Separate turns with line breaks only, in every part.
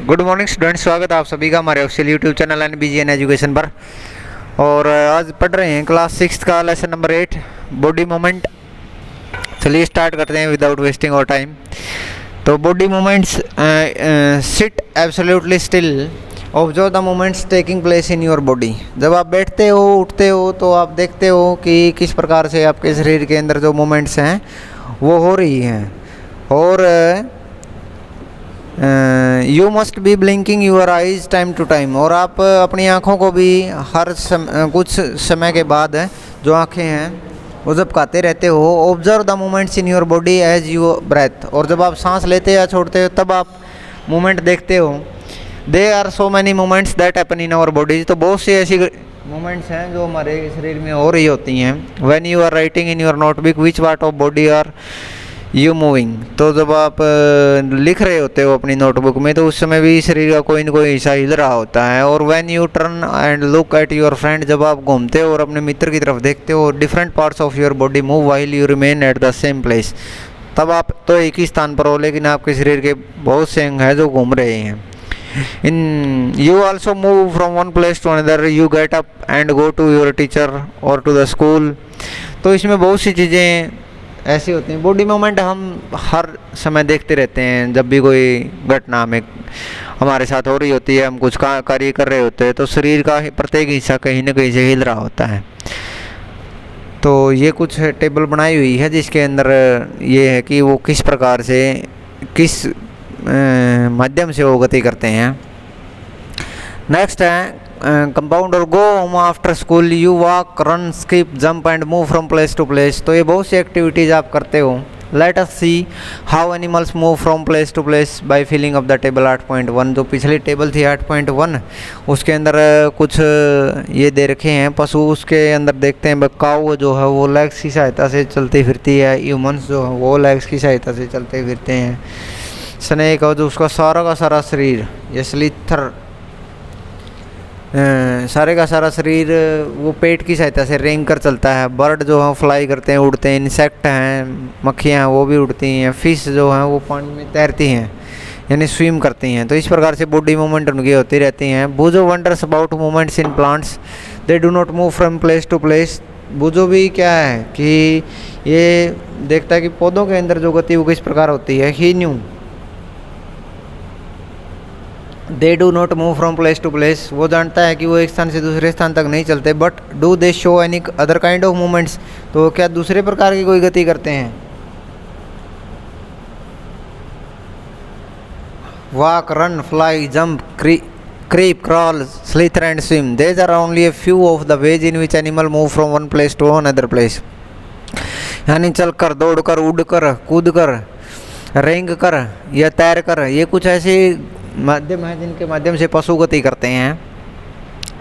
Good morning student, स्वागत है आप सभी का हमारे official YouTube channel NBGN education पर। और आज पढ़ रहे हैं क्लास 6 का लेसन नंबर 8 बॉडी मूवमेंट। चलिए स्टार्ट करते हैं विदाउट वेस्टिंग और टाइम। तो body movements, sit absolutely still, observe the movements taking place in your body. जब आप बैठते हो उठते हो तो आप देखते हो कि किस प्रकार से आपके शरीर के अंदर जो मूवमेंट्स हैं वो हो रही हैं। और you must be blinking your eyes time to time, और आप अपनी आँखों को भी हर कुछ समय के बाद जो आँखें हैं वो झपकाते रहते हो। Observe the movements in your body as you breathe, और जब आप सांस लेते या छोड़ते हो तब आप मूवमेंट देखते हो। They are so many movements that happen in our bodies, तो बहुत सी ऐसी मूवमेंट्स हैं जो हमारे शरीर में हो रही होती हैं। When you are writing in your notebook which part of body are you moving, तो जब आप लिख रहे होते हो अपनी नोटबुक में तो उस समय भी शरीर का कोई न कोई हिस्सा हिल रहा होता है। और when U turn and look at your friend, जब आप घूमते हो और अपने मित्र की तरफ देखते हो, different parts of your body move while you remain at the same place, तब आप तो एक ही स्थान पर हो लेकिन आपके शरीर के बहुत से अंग हैं जो घूम रहे हैं। In you also move from one place to another, you get up and go to your teacher और टू द स्कूल। तो इसमें बहुत सी चीज़ें ऐसी होती हैं। बॉडी मूवमेंट हम हर समय देखते रहते हैं। जब भी कोई घटना में हमारे साथ हो रही होती है, हम कुछ कार्य कर रहे होते हैं, तो शरीर का प्रत्येक हिस्सा कहीं ना कहीं से हिल रहा होता है। तो ये कुछ टेबल बनाई हुई है जिसके अंदर ये है कि वो किस प्रकार से किस माध्यम से वो गति करते हैं। नेक्स्ट है कंपाउंड और go home after school, you walk run skip jump and move from place to place. तो ये बहुत सी एक्टिविटीज़ आप करते हो। Let us see how animals move from place to place by filling up the table 8.1। जो पिछली table थी 8.1 उसके अंदर कुछ ये दे रखे हैं पशु। उसके अंदर देखते हैं काऊ जो है वो लेग्स की सहायता से चलती फिरती है, ह्यूमन्स जो है वो लेग्स की सहायता से चलते फिरते हैं। स्नेक और जो उसका सारा का सारा शरीर, ये स्लीथर सारे का सारा शरीर वो पेट की सहायता से रेंग कर चलता है। बर्ड जो है फ्लाई करते हैं, उड़ते हैं। इंसेक्ट हैं, मक्खियाँ हैं, वो भी उड़ती हैं। फिश जो हैं वो पानी में तैरती हैं यानी स्विम करती हैं। तो इस प्रकार से बॉडी मूवमेंट उनकी होती रहती हैं। बूजो wonders about movements in plants, they do not move from place to place. बूजो भी क्या है कि ये देखता है कि पौधों के अंदर जो गति वो किस प्रकार होती है। He knew they do not move from place to place, वो जानता है कि वो एक स्थान से दूसरे स्थान तक नहीं चलते। But do they show any other kind of movements, तो क्या दूसरे प्रकार की कोई गति करते हैं। Walk run fly jump creep crawl slither and swim, these are only a few of the ways in which animal move from one place to another place. यानी चल कर, दौड़ कर, उड़ कर, कूद कर, रेंग कर या तैर कर, ये कुछ ऐसे माध्यम है जिनके माध्यम से पशु गति करते हैं।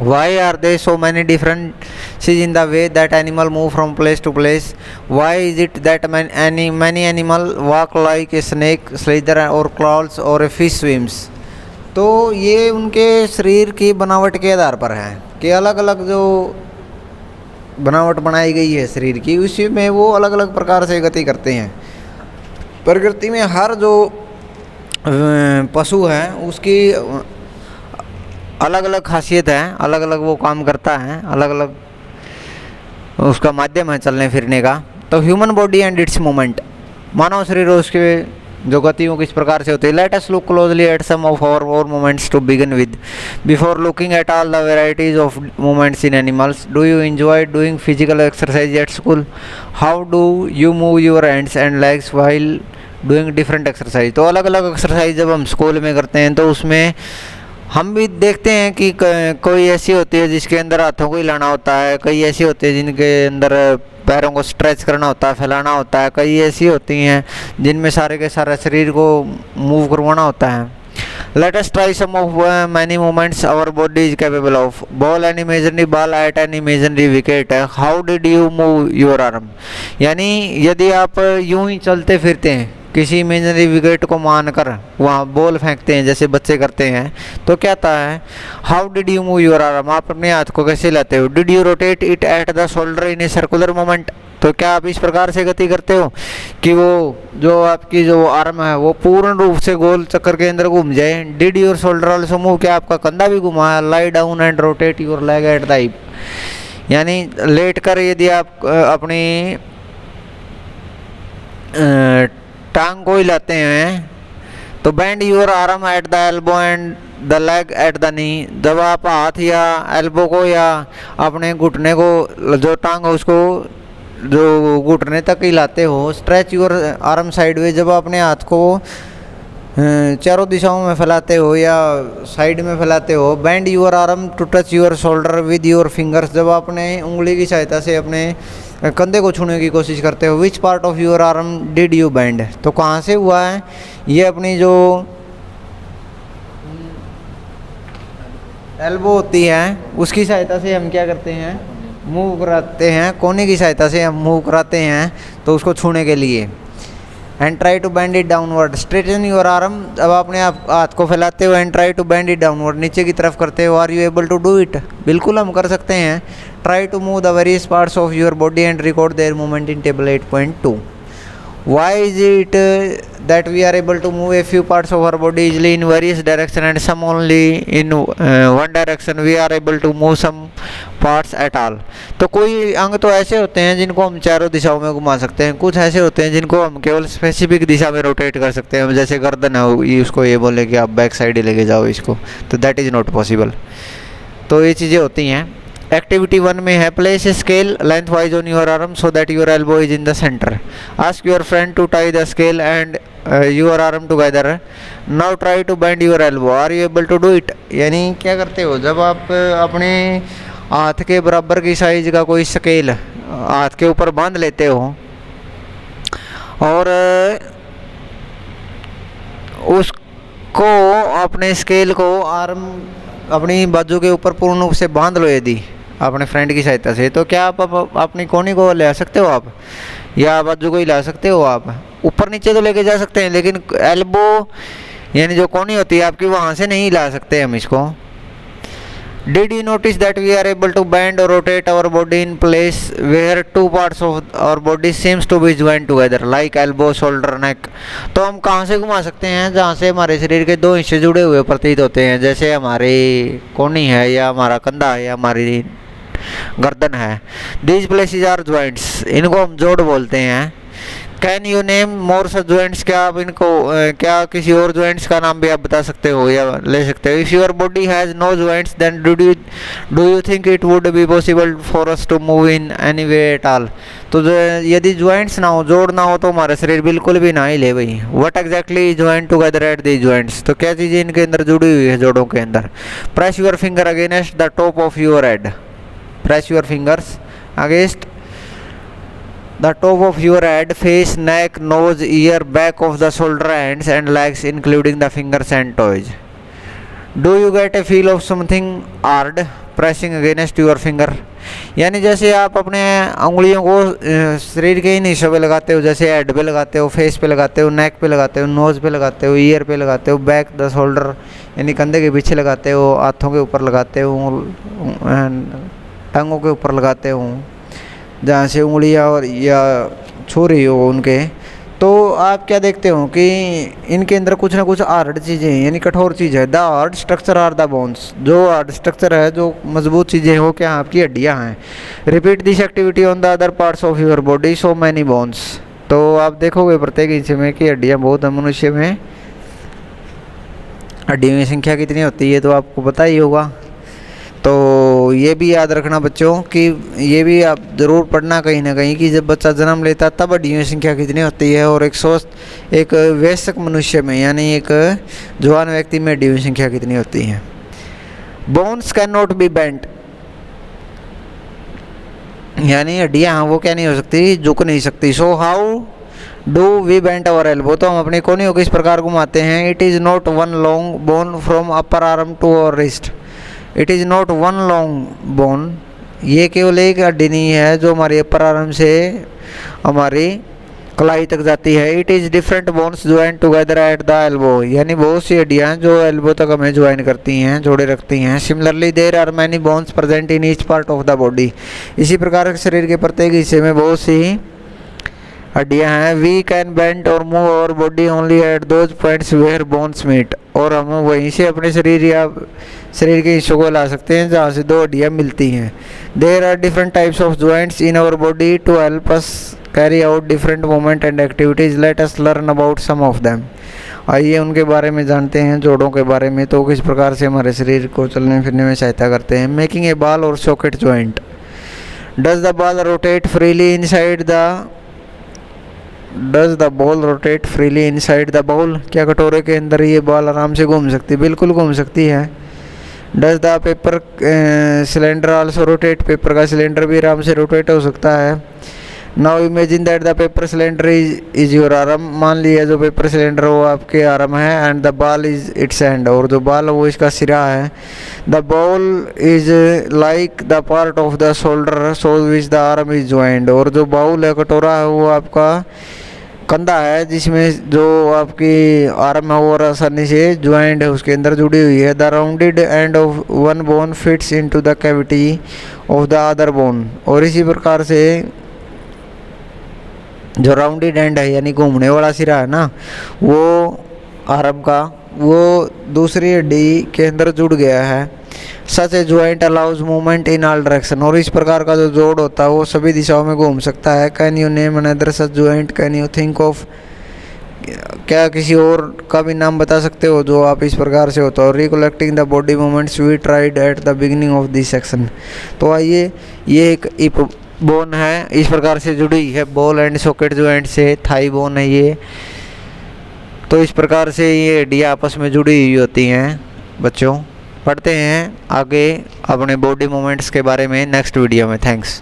Why are they so many differences in the way that animal move from place to place. Why is it that many animal walk like a snake slither और क्लॉल्स और ए फिश स्विम्स। तो ये उनके शरीर की बनावट के आधार पर है कि अलग अलग जो बनावट बनाई गई है शरीर की, उसी में वो अलग अलग प्रकार से गति करते हैं। प्रकृति में हर जो पशु है उसकी अलग अलग खासियत है, अलग अलग वो काम करता है, अलग अलग उसका माध्यम है चलने फिरने का। तो human body and its movement, मानव शरीर और उसके जो गति वो किस प्रकार से होती है। Let us look closely at some of our more movements to begin with. Before looking at all the varieties of movements in animals, do you enjoy doing physical exercise at school? How do you move your hands and legs while doing different exercise. तो अलग अलग exercise जब हम school में करते हैं तो उसमें हम भी देखते हैं कि कोई ऐसी होती है जिसके अंदर हाथों को हिलाना होता है, कई ऐसी होती है जिनके अंदर पैरों को स्ट्रेच करना होता है, फैलाना होता है, कई ऐसी होती हैं जिनमें सारे के सारा शरीर को मूव करवाना होता है। Let us try some of many movements our body is capable of. Ball an imaginary ball at an imaginary wicket, how did you move your arm. यानी यदि आप यूं ही चलते फिरते हैं किसी इमेजिनरी विकेट को मानकर वहाँ बॉल फेंकते हैं जैसे बच्चे करते हैं, तो क्या आता है how did you move your arm, आप अपने हाथ को कैसे लाते हो। Did you rotate it at the shoulder in a circular moment, तो क्या आप इस प्रकार से गति करते हो कि वो जो आपकी जो आर्म है वो पूर्ण रूप से गोल चक्कर के अंदर घूम जाए? Did your shoulder also move, क्या आपका कंधा भी घुमा? Lie down and rotate your leg at the hip, यानी लेट कर यदि आप अपनी टांग को हिलाते हैं तो bend your arm at the elbow and the leg at the knee, जब आप हाथ या एल्बो को या अपने घुटने को जो टांग है उसको जो घुटने तक हिलाते हो। स्ट्रेच योर आर्म साइडवेज, जब अपने हाथ को चारों दिशाओं में फैलाते हो या साइड में फैलाते हो। Bend your arm to touch your shoulder with your fingers, जब अपने उंगली की सहायता से अपने कंधे को छूने की कोशिश करते हो। विच part of your arm did you bend, तो कहाँ से हुआ है ये? अपनी जो एल्बो होती है उसकी सहायता से हम क्या करते हैं, मूव कराते हैं, कोने की सहायता से हम मूव कराते हैं तो उसको छूने के लिए। And try to bend it downward, straighten your arm, जब अपने आप हाथ को फैलाते हो। And try to bend it downward, नीचे की तरफ करते हो। Are you able to do it, बिल्कुल हम कर सकते हैं। Try to move the various parts of your body and record their movement in table 8.2। Why is it that we are able to move a few parts of our body easily in various directions and some only in one direction? We are able to move some parts at all. तो कोई अंग तो ऐसे होते हैं जिनको हम चारों दिशाओं में घुमा सकते हैं, कुछ ऐसे होते हैं जिनको हम केवल स्पेसिफिक दिशा में रोटेट कर सकते हैं। जैसे गर्दन है, ये उसको ये बोले कि आप बैक साइड ही लेके जाओ इसको, तो दैट इज़ नॉट पॉसिबल। तो ये चीज़ें होती हैं। एक्टिविटी 1 में है place scale lengthwise on your arm so that your elbow is in the centre. Ask your friend to tie the scale and your arm together. Now try to bend your elbow, are you able to do it, यानी क्या करते हो जब आप अपने हाथ के बराबर की साइज का कोई स्केल हाथ के ऊपर बांध लेते हो और उसको अपने स्केल को आर्म अपनी बाजू के ऊपर पूर्ण रूप से बांध लो यदि अपने फ्रेंड की सहायता से, तो क्या आप अपनी कोहनी को ले सकते हो आप, या बाजू को ही ला सकते हो आप। ऊपर नीचे तो लेके जा सकते हैं लेकिन एल्बो यानी जो कोहनी होती है आपकी वहाँ से नहीं ला सकते हम इसको। Did you notice that we are able to bend or rotate our body in place where two parts of our body seems to be joined together like elbow, shoulder, neck? तो हम कहाँ से घुमा सकते हैं जहाँ से हमारे शरीर के दो हिस्से जुड़े हुए प्रतीत होते हैं, जैसे हमारी कोहनी है या हमारा कंधा है या हमारी गर्दन है। These places are joints, इनको हम जोड़ बोलते हैं। Can you name more such joints, क्या आप इनको क्या किसी और जॉइंट्स का नाम भी आप बता सकते हो या ले सकते हो। If your body has no joints then do you think it would be possible for us to move in any way at all. तो यदि जॉइंट्स ना हो, जोड़ ना हो, तो हमारा शरीर बिल्कुल भी ना ही ले भाई। What exactly joint together at the joints, तो क्या चीज़ें इनके अंदर जुड़ी हुई है जोड़ों के अंदर। Press your finger against the top of your head, press your fingers against the top of your head, face, neck, nose, ear, back of the shoulder, hands and legs including the fingers and toes. Do you get a feel of something hard pressing against your finger? यानी जैसे आप अपने उंगलियों को शरीर के इन हिस्सों पे लगाते हो, जैसे हेड पे लगाते हो, फेस पे लगाते हो, नेक पे लगाते हो, नोज़ पे लगाते हो, ईयर पे लगाते हो, बैक द शोल्डर यानी कंधे के पीछे लगाते हो, हाथों के ऊपर लगाते हो, टांगों के ऊपर लगाते हो, जहाँ से उंगलियाँ और या छू रही हो उनके, तो आप क्या देखते हो कि इनके अंदर कुछ ना कुछ हार्ड चीज़ें हैं यानी कठोर चीज़ है। The hard structure are the bones, जो हार्ड स्ट्रक्चर है, जो मजबूत चीज़ें हो क्या आपकी हड्डियाँ हैं। Repeat this activity on the other parts of your body so many bones, तो आप देखोगे प्रत्येक हिस्से में कि हड्डियाँ बहुत है। मनुष्य में हड्डियों की संख्या कितनी होती है तो आपको पता ही होगा। तो ये भी याद रखना बच्चों कि ये भी आप ज़रूर पढ़ना कहीं ना कहीं कि जब बच्चा जन्म लेता तब हड्डियों की संख्या कितनी होती है और एक स्वस्थ एक वयस्क मनुष्य में यानी एक जवान व्यक्ति में हड्डियों की संख्या कितनी होती है। Bones can not be bent, यानी हड्डियाँ वो क्या नहीं हो सकती, झुक नहीं सकती। So how do we bent our elbow, तो हम अपने कोहनी को किस प्रकार घुमाते हैं। It is not one long bone from upper arm to our wrist, it is not one long bone, ये केवल एक हड्डी नहीं है जो हमारी अपर आर्म से हमारी कलाई तक जाती है। It is different bones join together at the elbow, यानी बहुत सी हड्डियाँ जो एल्बो तक हमें ज्वाइन करती हैं, जोड़े रखती हैं। Similarly there are many bones present in each part of the body, इसी प्रकार शरीर के प्रत्येक हिस्से में बहुत सी हड्डियाँ हैं। We can bend or move our body only at those points where bones meet, और हम वहीं से अपने शरीर या शरीर के हिस्सों को ला सकते हैं जहाँ से दो हड्डियाँ मिलती हैं। There are different types of joints in our body to help us carry out different movement and activities, let us learn about some of them. आइए उनके बारे में जानते हैं, जोड़ों के बारे में। तो किस प्रकार से हमारे शरीर को चलने फिरने में सहायता करते हैं। मेकिंग ए बॉल और socket joint. Does the ball rotate freely inside the does the ball rotate freely inside the bowl, क्या कटोरे के अंदर ये बॉल आराम से घूम सकती है? बिल्कुल घूम सकती है। Does the paper cylinder also rotate, paper का सिलेंडर भी आराम से रोटेट हो सकता है। Now imagine that the paper cylinder is your arm, मान लिया जो पेपर सिलेंडर वो आपके आर्म है, and the ball is its hand, और जो बॉल वो इसका सिरा है। The bowl is like the part of the shoulder so which the arm is joined, और जो बाउल है, कटोरा है, वो आपका कंधा है जिसमें जो आपकी आर्म है वो आसानी से ज्वाइंट है, उसके अंदर जुड़ी हुई है। The rounded end of one bone fits into the cavity of the other bone, और इसी प्रकार से जो राउंडेड एंड है यानी घूमने वाला सिरा है ना, वो आर्म का, वो दूसरी हड्डी के अंदर जुड़ गया है। Such a joint allows movement in all direction, और इस प्रकार का जो जोड़ होता है वो सभी दिशाओं में घूम सकता है। Can you name another such joint, can you think of, क्या किसी और का भी नाम बता सकते हो जो आप इस प्रकार से होता हो। Recollecting the body movements we tried at the beginning of this section. तो आइए, ये एक हिप बोन है, इस प्रकार से जुड़ी है बॉल एंड सॉकेट ज्वाइंट से। थाई बोन है ये। तो इस प्रकार से ये हड्डियाँ आपस में जुड़ी हुई होती हैं। बच्चों, पढ़ते हैं आगे अपने बॉडी मूवमेंट्स के बारे में नेक्स्ट वीडियो में। थैंक्स।